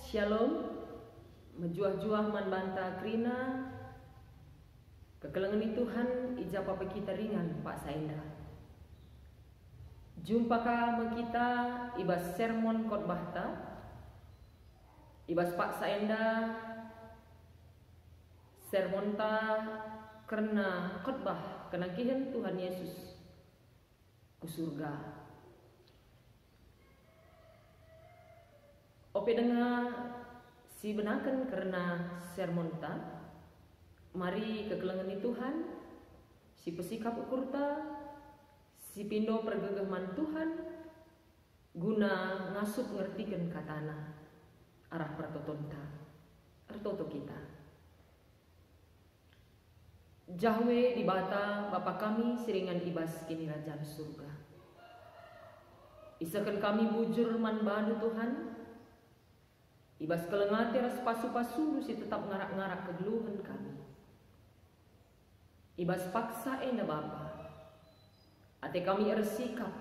Shalom, menjuah-juah man banta krina, kekelengan ni Tuhan ija papa kita ringan Pak Saenda. Jumpa ka kita ibas sermon khotbah ta, ibas Pak Saenda sermon ta karena khotbah kenakihan Tuhan Yesus ke surga. Ope dengar si benakan karena sermon ta, mari kekelengan ni Tuhan, si pesikap ukur ta, si pindo pergegaman Tuhan, guna ngasup ngertikan katana, arah pertoton ta, artoto kita. Jahwe di bata Bapa kami siringan ibas kini rajaan surga. Isakan kami bujur man bandu Tuhan, ibas kelengati ras pasu-pasu si tetap ngarak-ngarak kegeluhan kami. Ibas paksa enda Bapa, ate kami ersikap,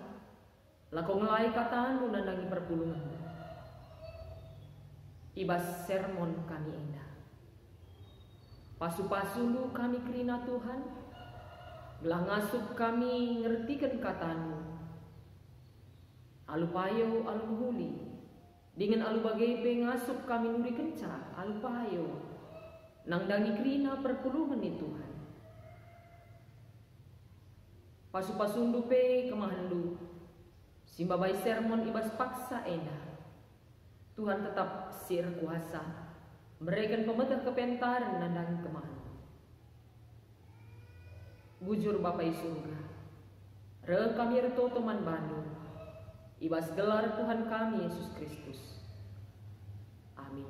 lako ngelai kataanmu nandangi perpulungan. Ibas sermon kami enda. Pasu-pasu lu kami kerina Tuhan, belah ngasup kami ngertikan kataanmu. Alu payo, alu muhuli, dengan alu bagai ngasup kami nuri kenca, alu payo, nangdangi kerina perpulungan ni Tuhan. Pasu-pasundu pe kemahandu, simbabai sermon ibas paksa enda. Tuhan tetap sir kuasa, mereka pemetah kepentaran nandang kemahan. Bujur Bapai surga, re kami reto teman Bandung, ibas gelar Tuhan kami Yesus Kristus. Amin.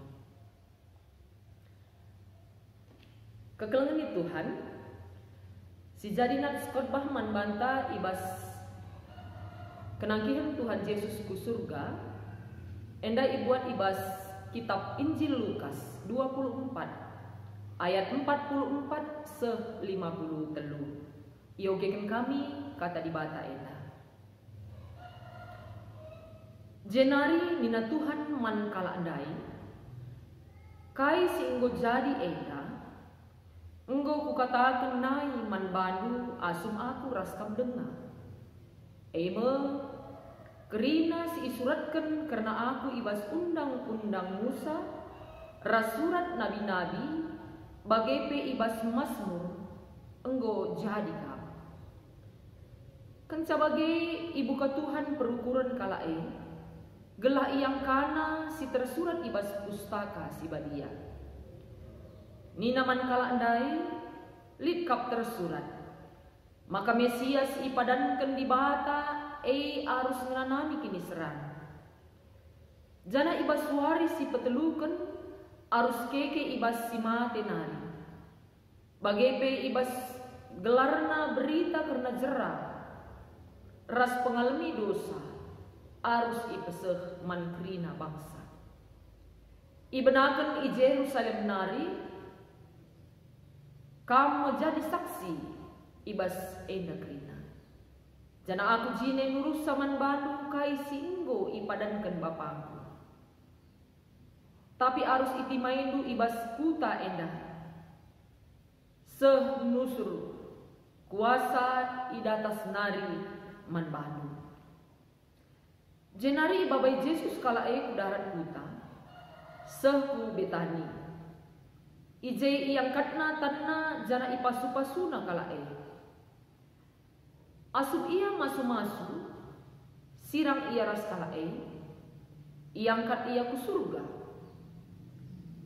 Kekelengan ni Tuhan, si jadi nats khotbah man banta ibas kenangkihan Tuhan Yesus ku surga, enda ibuat ibas kitab Injil Lukas 24 ayat 44 se 53. Iogekan kami kata di bata enda. Jenari nina Tuhan man kala andai, kai si enggo jadi enda, enggo kukatakan nai man bandu asum aku raskam dengar. Eme kerina si isuratkan karena aku ibas undang-undang Musa, rasurat nabi-nabi, bagepe ibas Mazmur, enggo jadi kam. Kenca bagai ibu ka Tuhan perukuran kalae, gelah iyang kana si tersurat ibas pustaka si badia. Nina man kala andai, litkap tersurat, maka Mesias ipadankan di bata, arus ngeranami kini serang. Jana ibas waris si petelukan, arus keke ibas si mate nari. Bagepe ibas gelarna berita karena jerah, ras pengalami dosa, arus ipeseh mankrina bangsa. Ibenakan i Jerusalem nari, kamu jadi saksi ibas enda krina. Jana aku jine nurus saman bandu kai singgo ipadankan bapangku. Tapi arus iti maindu ibas kuta enda. Seh nusur kuasa idatas nari man bandu. Jenari babai Yesus kala kudaran kuta. Seh ku betani. Ije iyang katna tanna jana ipasu-pasuna kala Asup ia masu-masu, sirang ia ras kalae, iangkat ia ku surga.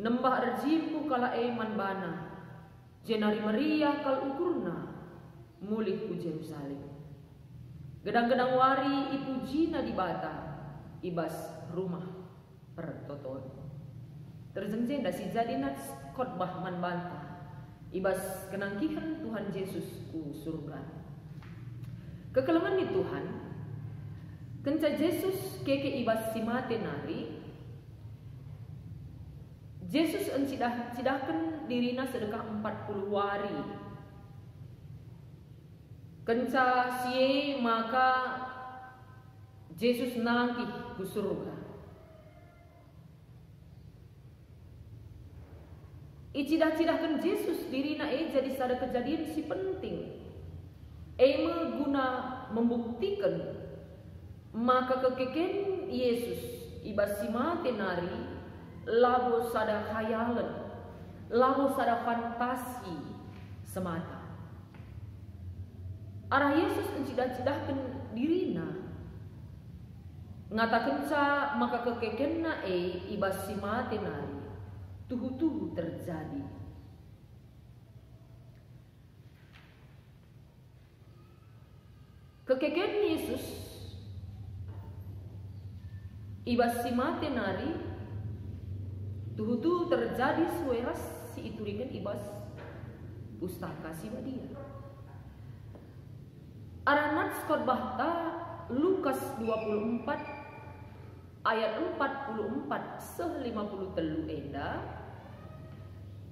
Nembah rejimpu kalae manbana, jenari meriah kal ukurna, mulih ku Jerusalem. Gedang-gedang wari ipujina di bata, ibas rumah pertoton. Terjengjen si jadi nats khotbah manbanta, ibas kenangkihan Tuhan Yesus ku surga. Kekelengan ni Tuhan, kenca Yesus keke ibas si mate nari, Yesus cidahkan dirina sedekah 40 wari. Kenca sie maka Yesus nangkih ku surga. Icidah-cidahkan Yesus dirina jadi sada kejadian si penting. Guna membuktikan maka kekeken Yesus ibas si mate nari labo sada khayalan, labo sada fantasi semata. Arah Yesus encidah-cidahkan dirina ngatakan sa maka kekekenna ibas si mate nari tuhu-tuhu terjadi. Kekeken Yesus ibas si mate nari tuhu-tuhu terjadi sueras si iturikan ibas pustaka si badia. Aranat khotbah ta Lukas 24 ayat 44 53 enda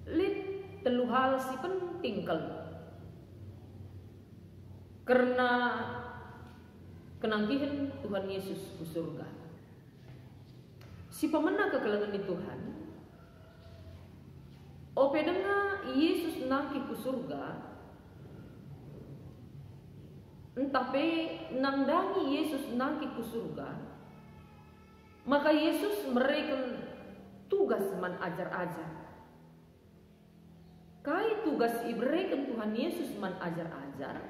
lit telu hal si penting karena kenanggihan Tuhan Yesus ke surga. Si pemenang kekelangan di Tuhan ope denga Yesus nangki ke surga, entah pe nangdangi Yesus nangki ke surga, maka Yesus mereken tugas man ajar-ajar. Kai tugas ibreken Tuhan Yesus man ajar-ajar,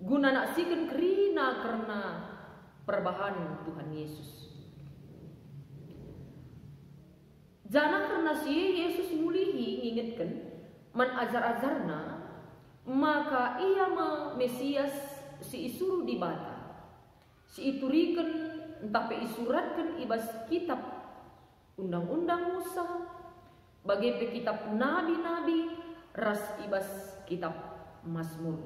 guna naksikan kerina karena perbahan Tuhan Yesus. Jana karena si Yesus mulihi ngingetkan man ajar-ajarna, maka ia Mesias si isuru di bata, si iturikan entah pe isuratkan ibas kitab undang-undang Musa, bagai pe kitab nabi-nabi, ras ibas kitab Mazmur.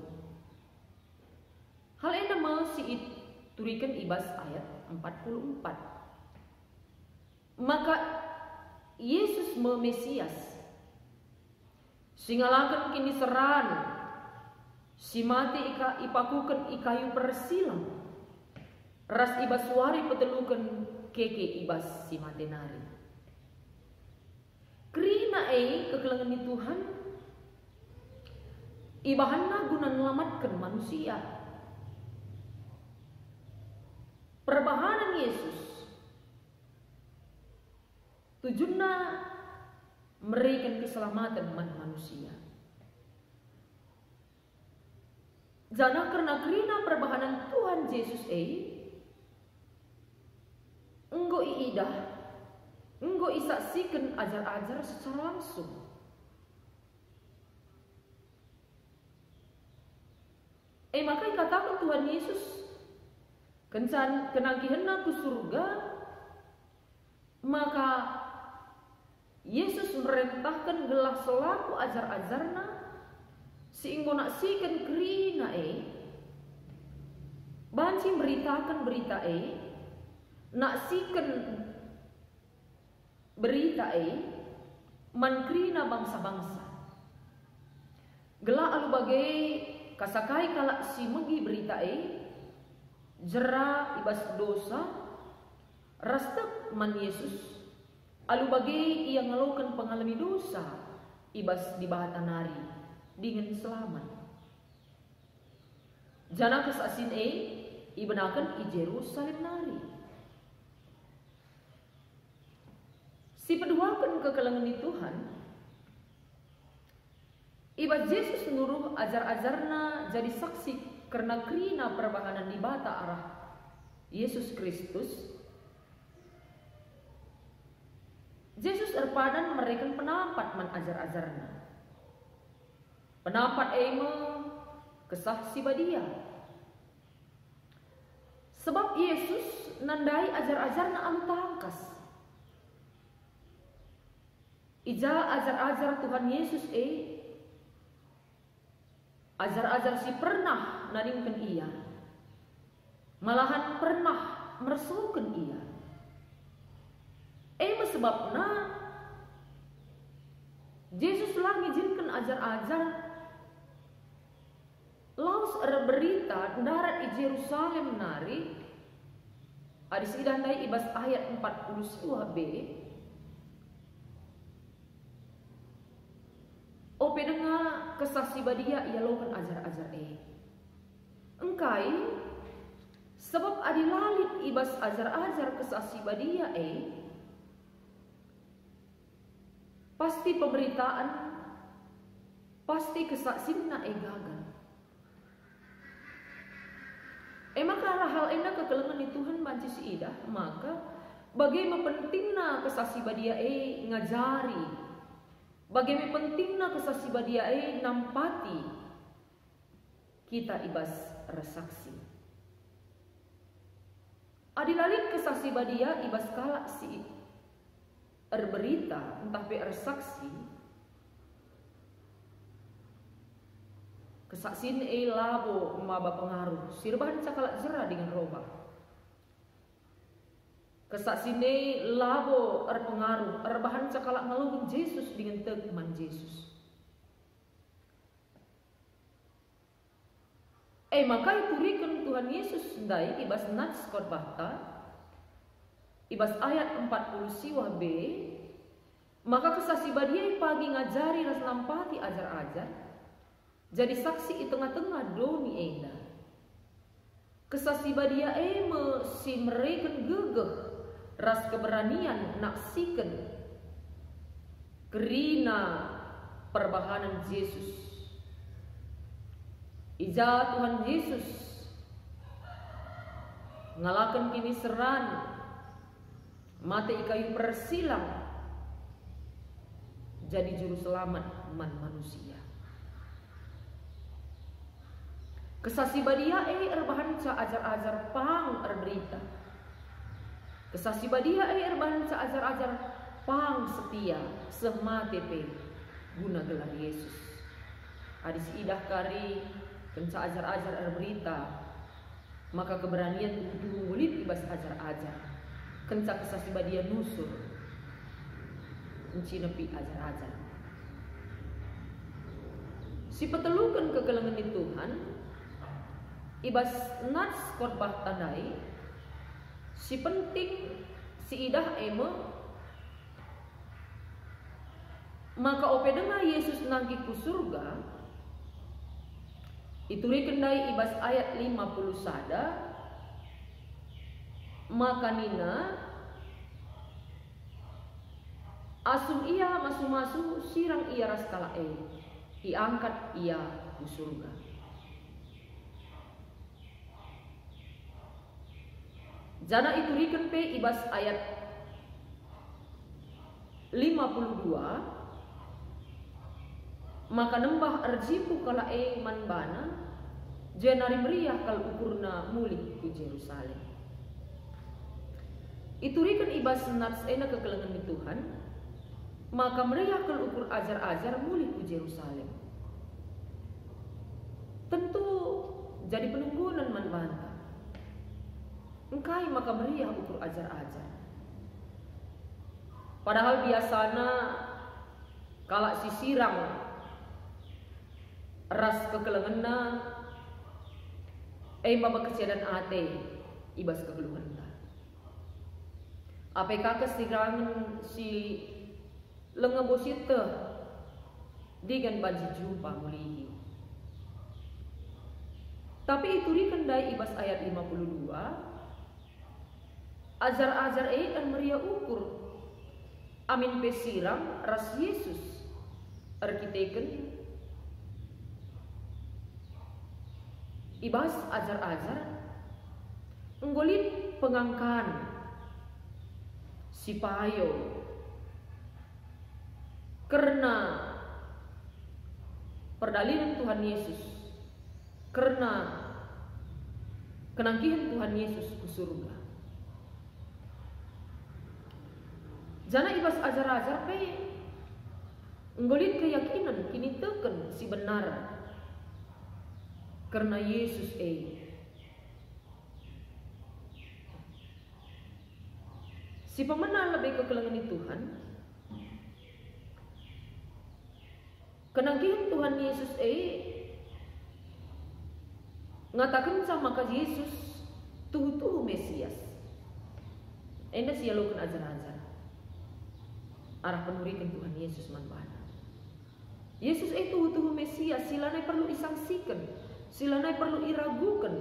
Hal enda mau si iturikan ibas ayat 44. Maka Yesus Mesias singalakan kini seran si mati ipakukan ikayu persilang, ras ibas wari petelukan keke ibas si mati nari. Kerina kekelangan di Tuhan ibahanna guna melamatkan manusia. Perbahanan Yesus tujuannya memberikan keselamatan manusia. Jana karena kerina perbahanan Tuhan Yesus enggo iidah, enggo isaksikan ajar-ajar secara langsung. Maka katakan Tuhan Yesus kencan kenagihanna ku surga, maka Yesus merentahkan gelah selaku ajar-ajarna sehingga naksikan kerina banci beritakan berita naksikan berita mankrina bangsa-bangsa gelah alu bagai kasakai kalak si megi berita jera ibas dosa rastek man Yesus alu bagi ia ngeluhkan pengalami dosa ibas di bahata nari dengan selamat. Jana kesasin ibenakan i Jerusalem nari. Si peduakan kekelangan di Tuhan ibas Yesus nuruh ajar-ajarna jadi saksi karena kerina perbahanan di bata arah Yesus Kristus. Yesus erpadan mereka pendapat man ajar-ajarna. Pendapat kesaksi badia. Sebab Yesus nandai ajar-ajarna alu tangkas. Ija ajar-ajar Tuhan Yesus ajar-ajar si pernah naningkan ia, malahan pernah meresukan ia. Sebabna Yesus lah ngizinkan ajar-ajar laus berita darat di Yerusalem nari adis idandai ibas ayat 42b kesasi badia ia lokan ajar-ajar engkai sebab adilalit ibas ajar-ajar kesasi badia pasti pemberitaan pasti kesaksinna gagal. Maka hal ena kekelengan di Tuhan banci si idah, maka bagaimana pentingna kesasi badia ngajari, bagaimana pentingna kesasi badia nampati kita ibas resaksi. Adilalit kesasi badia ibas kalak si berita entah pe resaksi kesaksin labo maba pengaruh sirban cakalak jera dengan roba kesaksin labo pengaruh bahan cakalak ngalungun Yesus dengan teguman Yesus maka iturikan Tuhan Yesus ndai ibas nats khotbahta ibas ayat 40 siwah B maka kesasi badia pagi ngajari ras nampati ajar-ajar jadi saksi di tengah-tengah domi enda. Kesasi badia si mereka gegeh ras keberanian naksikan kerina perbahanan Yesus. Ija Tuhan Yesus ngalakan kini seran mati kayu persilang jadi juru selamat manusia. Kesasi badia erbahan ca ajar-ajar pang berita. Kesasi badia erbahan ca ajar-ajar pang setia sematepe guna gelar Yesus. Adis idah kari kenca ajar-ajar berita maka keberanian untuk ngulit ibas ajar-ajar. Kenca kesasi badia nusur mencinepi ajar-ajar. Si petelukan kegelengan di Tuhan ibas nats khotbah tandai si penting si idah maka ope dengar Yesus nangki ku surga ituri kendai ibas ayat 50 sada maka nina asum ia masu-masu sirang ia raskala diangkat ia ku surga. Jana iturikan pe ibas ayat 52 maka nembah arjipu kala manbana janari meriah kal ukurna mulik ku Jerusalem. Iturikan ibas nats ena kegelengan di Tuhan maka meriah kal ukur ajar-ajar mulik ku Jerusalem. Tentu jadi penunggunan manbana. Engkai maka meriah ukur ajar-ajar. Padahal biasana kalak sisirang ras kekelengena baba kesiadan ate ibas kegeluhanta. Apakah kesirangan si lengebosite dengan banji jumpa mulihi. Tapi itu dikendai ibas ayat 52 ajar-ajar kan meriah ukur amin pesiram ras Yesus arkiteken ibas ajar-ajar nggolit pengangkan si payo karena perdalilan Tuhan Yesus karena kenangkihan Tuhan Yesus ke surga. Jana ibas ajar-ajar pe nggolit keyakinan kini teken si benar karena Yesus si pemenang lebih kekelengan di Tuhan kenangkihan Tuhan Yesus ngatakan sama ka Yesus tuh Mesias enda sialukan ajar-ajar arah penurikan Tuhan Yesus manbana Yesus itu utuh Mesias, silanai perlu isangsikan, silanai perlu iragukan.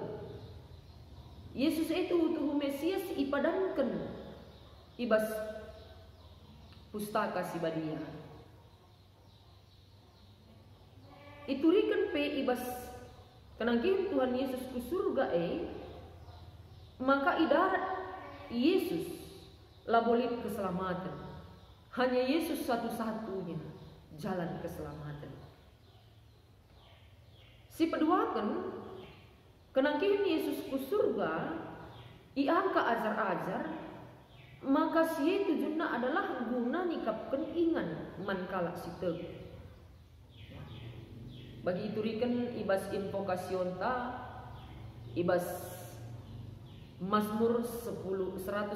Yesus itu utuh Mesias ipadankan ibas pustaka si badia. Iturikan pe ibas kenangkin Tuhan Yesus ku surga maka idarat Yesus labolit keselamatan. Hanya Yesus satu-satunya jalan keselamatan. Si peduakan kenangkin Yesus ku surga iangka ajar-ajar, maka si tujuannya adalah guna nikapkan ingan mankala si teg. Bagi iturikan ibas invokasion ta ibas Mazmur 115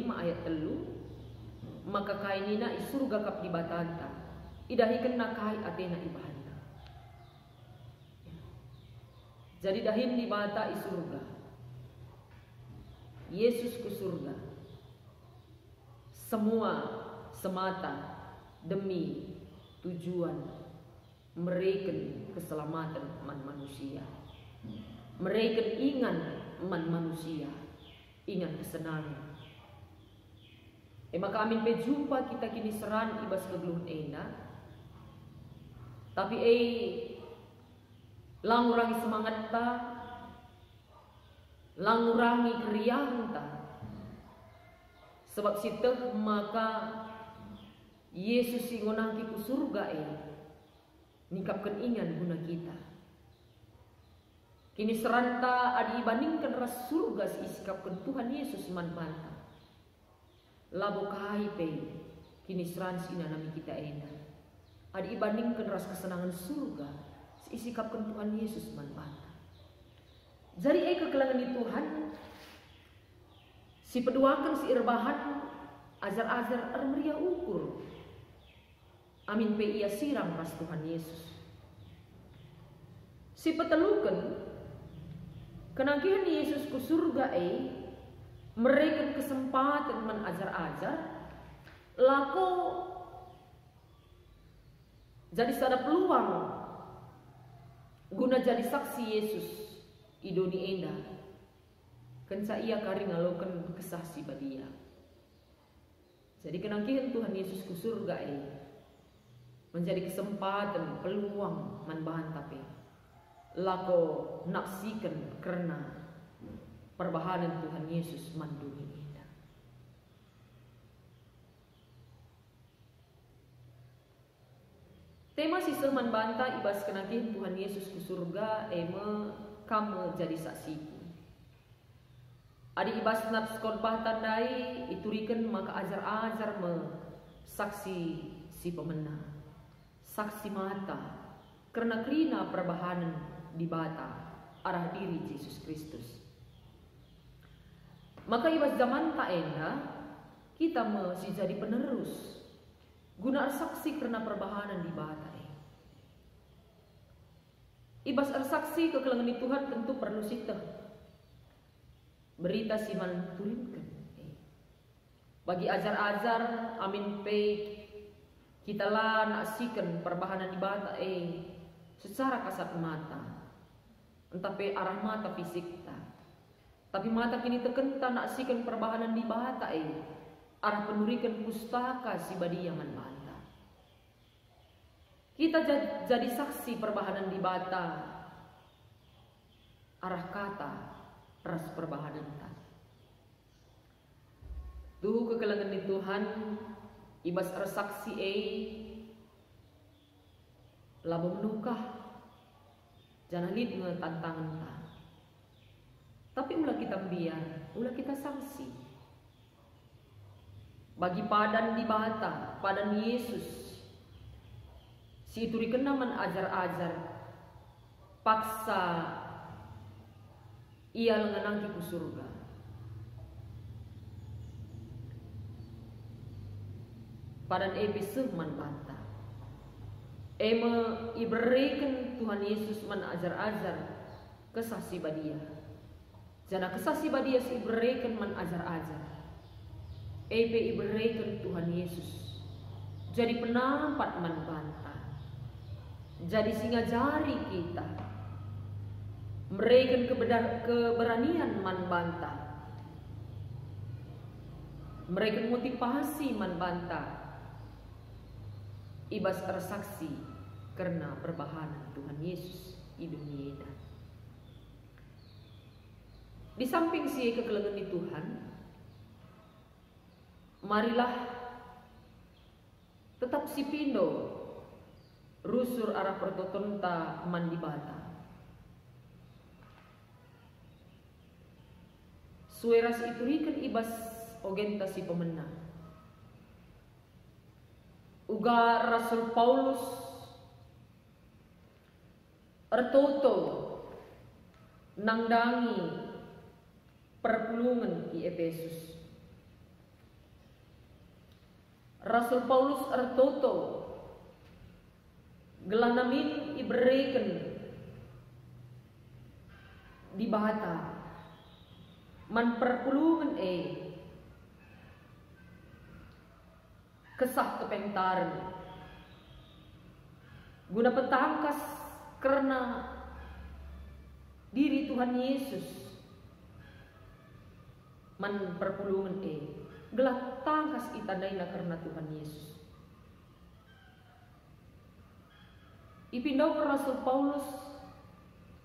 ayat 3, maka kainina isurga kap di batanta idahikan nakai atena ibahanda. Jadi dahin di bata isurga, Yesus ku surga, semua semata demi tujuan mereken keselamatan man manusia. Mereken ingan man manusia, ingan kesenangan. Maka amin pe jumpa kita kini seran ibas kegeluhan ena. Tapi langurangi semangat ta, langurangi keriang ta. Sebab situ maka Yesus singonangki ku surga nikapkan ingan guna kita. Kini seranta adi ibandingkan ras surga si isikapkan Tuhan Yesus manmanta. Labo kai pe kini seran si inanami kita ena. Adi ibandingkan ras kesenangan surga si isikapkan Tuhan Yesus manmanta. Jadi kekelangan di Tuhan si peduakan si irbahan ajar-ajar armeria ukur. Amin pe ia siram ras Tuhan Yesus. Si petelukan kenangkihan Yesus ku surga mereka kesempatan menajar-ajar lako jadi sada peluang guna jadi saksi Yesus idoni enda kenca ia kari ngalokan kesaksi badia. Jadi kenangkihan Tuhan Yesus ku surga menjadi kesempatan peluang manbahan tapi lako naksikan karena perbahanan Tuhan Yesus mandumi kita. Tema sisa manbanta ibas kenangkihan Tuhan Yesus ku surga kamu jadi saksiku. Adi ibas nats khotbah tandai iturikan maka ajar-ajar saksi si pemenang, saksi mata karena krina perbahanan di bata arah diri Yesus Kristus. Maka ibas zaman tak enda kita masih jadi penerus guna saksi karena perbahanan di bata. Ibas saksi kekelangan Tuhan tentu perlu sita berita siman tulinkan. Bagi ajar-ajar amin pe kita lah naksikan perbahanan di bata secara kasat mata. Entah pe arah mata fisik ta. Tapi mata kini tekenta naksikan perbahanan di bata arah penurikan pustaka si badia manbanta. Kita jadi saksi perbahanan di bata arah kata ras perbahanan ta. Tuh kekelangan di Tuhan ibas saksi labo menukah jangan lid dengan tantangan ta. Tapi ulah kita biar, ulah kita sanksi. Bagi padan di bata, padan Yesus, si itu dikenaman ajar-ajar, paksa ia lenganangki ku surga. Padan ebiseh man bata. Iberikan Tuhan Yesus man ajar-ajar kesasi badia. Jana kesasi badia si iberikan man ajar-ajar. Iberikan Tuhan Yesus jadi penampat man banta. jadi singa jari kita, mereka keberanian man bantah, mereka motivasi man bantah, ibas tersaksi karena perbahanan Tuhan Yesus di dunia ini. Di samping si kekelengan di Tuhan, marilah tetap si pindo rusur arah pertotonta mandi bata. Sueras itu ikan ibas ogenta si pemenang. Uga Rasul Paulus ertoto nangdangi perpulungan di Efesus. Rasul Paulus ertoto gelanamin iberikan di bahata man perpulungan kesah kepentaran guna petangkas karena diri Tuhan Yesus man perpulungan gelah tangkas itadaina karena Tuhan Yesus. Ipindaw ke Rasul Paulus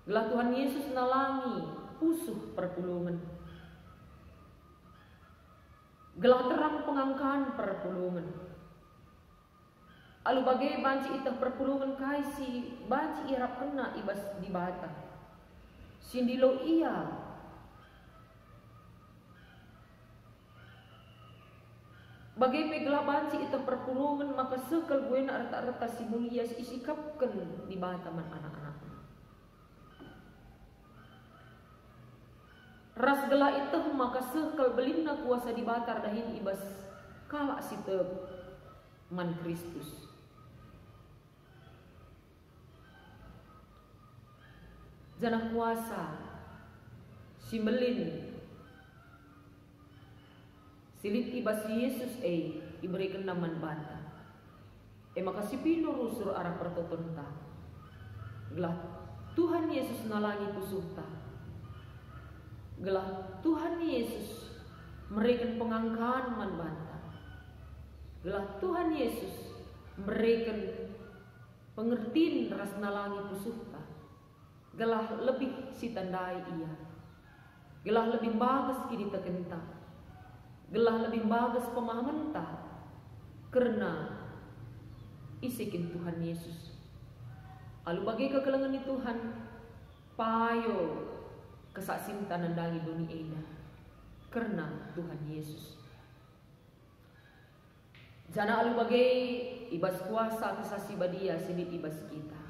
gelah Tuhan Yesus nalangi pusuh perpulungan, gelah terang pengangkaan perpulungan. Alu bagai banci itah perpulungan kaisi banci irap kena ibas di bata. Sindilo iya bagai peglah banci itah perpulungan maka sekal gue na arta-arta si mulia isikapkan di bata man anak-anak. Ras gelah itah maka sekal belina kuasa di batar dahin ibas kalak si man Kristus. Janah kuasa simbelin silit ibas Yesus iberikan naman bata. Maka si pino rusur arah pertotonta. Gelah Tuhan Yesus nalangi pusuhta. Gelah Tuhan Yesus mereken pengangkaan man banta. Gelah Tuhan Yesus mereken pengertiin ras nalangi pusuhta. Gelah lebih si tandai iya. Gelah lebih bagus kini tekenta. Gelah lebih bagus pemahaman ta. Karena isikin Tuhan Yesus. Alu bagi kekelengan di Tuhan payo kesaksinta nandangi dunia ini karena Tuhan Yesus. Jana alu bagi ibas kuasa kesasi badia sidit ibas kita.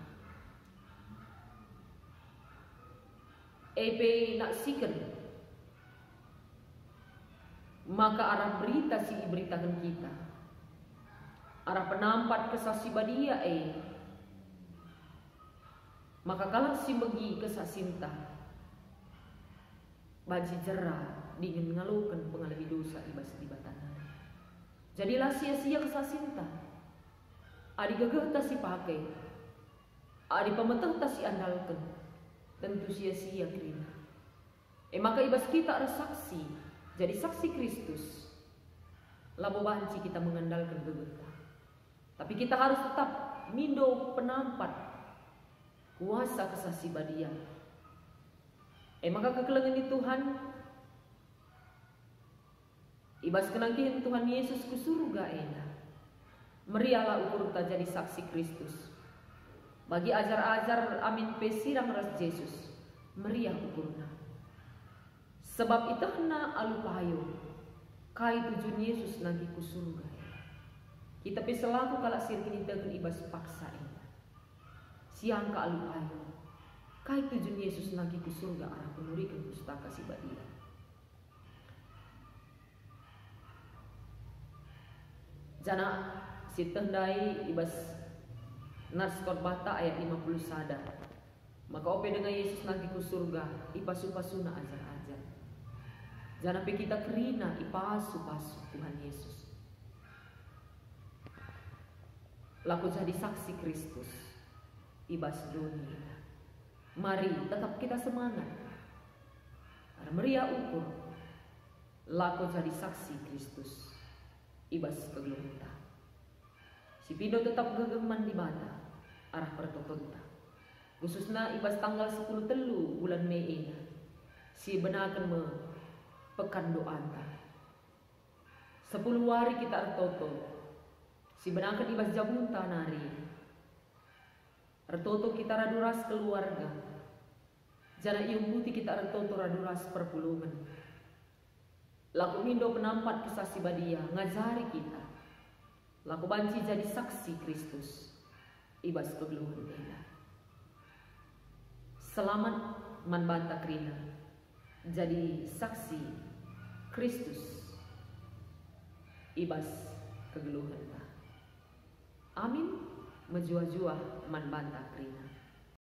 Nak siken maka arah berita si iberitakan kita. Arah penampat kesasi badia maka kalau si bagi kesasinta baji jerah dingin ngalukan pengalami dosa ibas di batana. Jadilah sia-sia kesasinta. Adi gagah ta si pakai, adi pemetah ta si andalkan. Tentu sia-sia kerina. Maka ibas kita ada saksi, jadi saksi Kristus. Labo banci kita mengandalkan gebeta. Tapi kita harus tetap mindo penampat kuasa kesasi badia. Maka kekelengan di Tuhan ibas kenangkihan Tuhan Yesus ke surga merialah ukur ta jadi saksi Kristus. Bagi ajar-ajar amin pesirang ras Yesus meriah ukurna. Sebab itahna alupayo kai tujuan Yesus nanti ku surga. Kita peselaku kalak sirkin dengan ibas paksa siang ka alupayo kai tujuan Yesus nanti ku surga arah penurikan pustaka si badia. Jana si tendai ibas Nas Khotbah ayat 50 sadar. Maka ope dengan Yesus nanti ku surga ipasu-pasuna ajar-ajar. Jangan sampai kita kerina ipasu-pasu Tuhan Yesus. Laku jadi saksi Kristus. ibas dunia. Mari tetap kita semangat. Meriah ukur lako jadi saksi Kristus ibas kegelunta. Si pido tetap gegeman di mata arah pertotonta. Khususnya ibas tanggal 10 telu bulan Mei ini. Si benakan me pekan doanta. 10 hari kita artoto. Si benakan ibas jabunta nari. Artoto kita raduras keluarga. Jana iung putih kita artoto raduras perpulungan. Laku mindo penampat kisah si badia ngajari kita. Laku banci jadi saksi Kristus ibas kegeluhan kita. Selamat manbanta krina jadi saksi Kristus ibas kegeluhan. Amin. Menjua-jua manbanta krina.